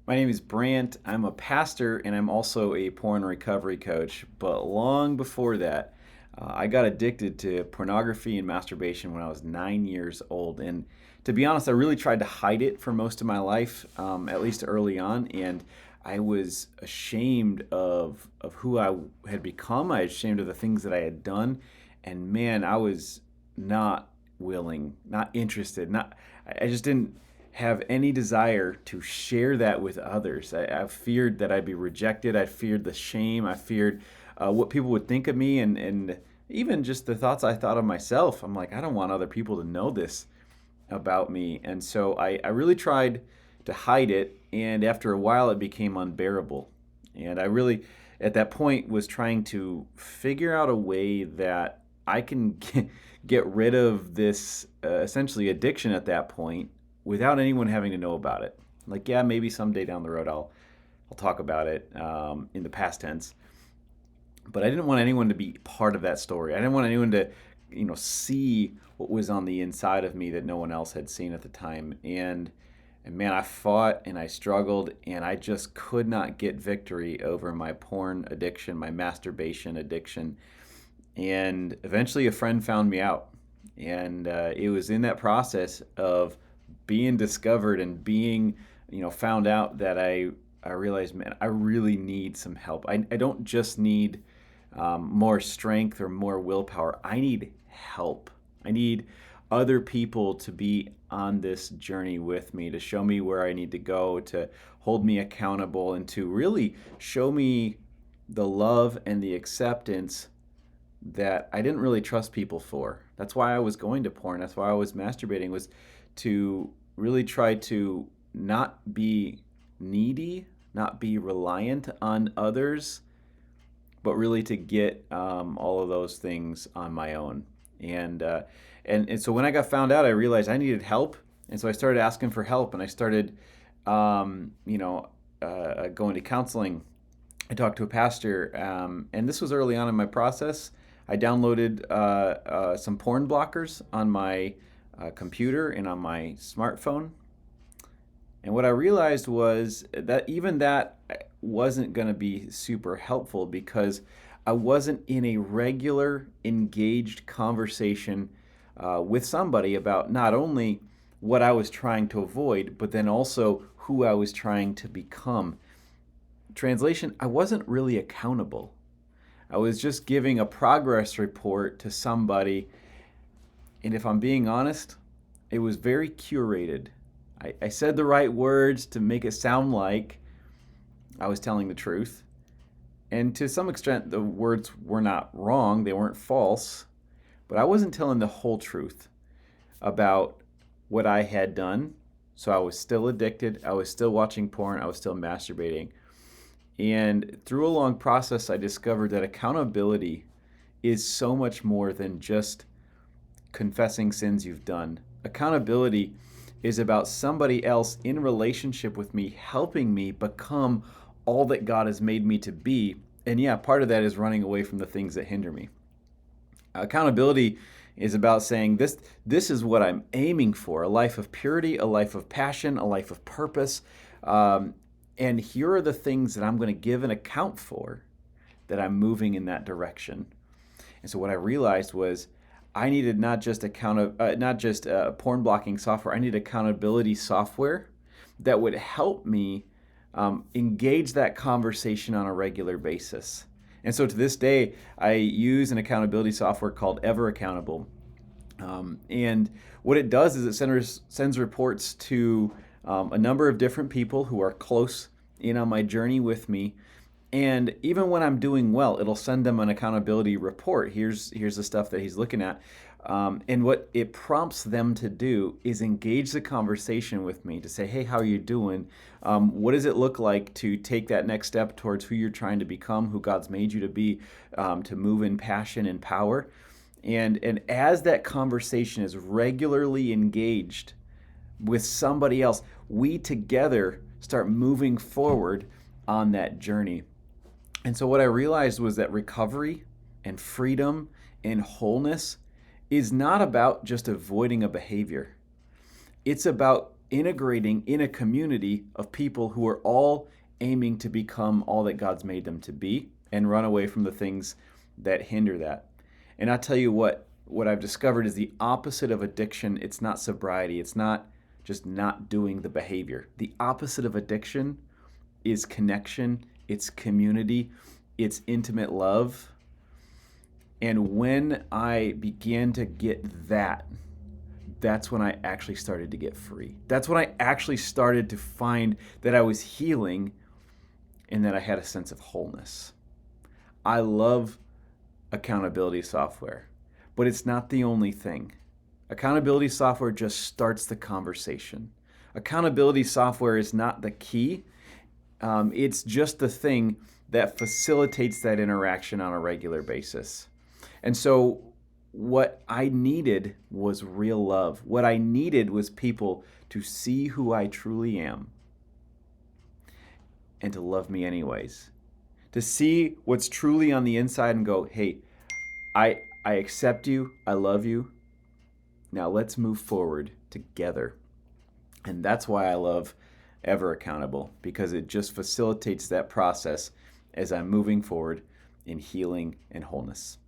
My name is Brant. I'm a pastor and I'm also a porn recovery coach. But long before that, I got addicted to pornography and masturbation when I was 9 years old. And to be honest, I really tried to hide it for most of my life, at least early on. And I was ashamed of who I had become. I was ashamed of the things that I had done. And man, I was not willing, not interested, not, I just didn't have any desire to share that with others. I feared that I'd be rejected. I feared the shame. I feared what people would think of me, and even just the thoughts I thought of myself. I'm like, I don't want other people to know this about me. And so I really tried to hide it. And after a while, it became unbearable. And I really, at that point, was trying to figure out a way that I can get rid of this essentially addiction at that point without anyone having to know about it. Like, yeah, maybe someday down the road I'll talk about it in the past tense, but I didn't want anyone to be part of that story. I didn't want anyone to, see what was on the inside of me that no one else had seen at the time. And man, I fought and I struggled and I just could not get victory over my porn addiction, my masturbation addiction. And eventually, a friend found me out, and it was in that process of being discovered and being, found out that I realized, man, I really need some help. I don't just need more strength or more willpower. I need help. I need other people to be on this journey with me, to show me where I need to go, to hold me accountable, and to really show me the love and the acceptance that I didn't really trust people for. That's why I was going to porn. That's why I was masturbating, was to really try to not be needy, not be reliant on others, but really to get all of those things on my own. And, uh, and so when I got found out, I realized I needed help, and so I started asking for help, and I started, going to counseling. I talked to a pastor, and this was early on in my process. I downloaded some porn blockers on my computer and on my smartphone. And what I realized was that even that wasn't going to be super helpful because I wasn't in a regular, engaged conversation with somebody about not only what I was trying to avoid, but then also who I was trying to become. Translation, I wasn't really accountable. I was just giving a progress report to somebody. And if I'm being honest, it was very curated. I said the right words to make it sound like I was telling the truth. And to some extent, the words were not wrong, they weren't false. But I wasn't telling the whole truth about what I had done. So I was still addicted. I was still watching porn. I was still masturbating. And through a long process, I discovered that accountability is so much more than just confessing sins you've done. Accountability is about somebody else in relationship with me, helping me become all that God has made me to be. And yeah, part of that is running away from the things that hinder me. Accountability is about saying this is what I'm aiming for: a life of purity, a life of passion, a life of purpose. And here are the things that I'm going to give an account for, that I'm moving in that direction. And so what I realized was I needed not just porn blocking software. I needed accountability software that would help me engage that conversation on a regular basis. And so to this day, I use an accountability software called Ever Accountable. And what it does is it sends reports to a number of different people who are close in on my journey with me. And even when I'm doing well, it'll send them an accountability report. Here's the stuff that he's looking at. And what it prompts them to do is engage the conversation with me to say, hey, how are you doing? What does it look like to take that next step towards who you're trying to become, who God's made you to be, to move in passion and power? And as that conversation is regularly engaged with somebody else, we together start moving forward on that journey. And so what I realized was that recovery and freedom and wholeness is not about just avoiding a behavior. It's about integrating in a community of people who are all aiming to become all that God's made them to be and run away from the things that hinder that. And I tell you what I've discovered is the opposite of addiction. It's not sobriety. It's not just not doing the behavior. The opposite of addiction is connection, it's community, it's intimate love. And when I began to get that, that's when I actually started to get free. That's when I actually started to find that I was healing and that I had a sense of wholeness. I love accountability software, but it's not the only thing. Accountability software just starts the conversation. Accountability software is not the key. It's just the thing that facilitates that interaction on a regular basis. And so what I needed was real love. What I needed was people to see who I truly am and to love me anyways. To see what's truly on the inside and go, hey, I accept you, I love you. Now let's move forward together. And that's why I love Ever Accountable, because it just facilitates that process as I'm moving forward in healing and wholeness.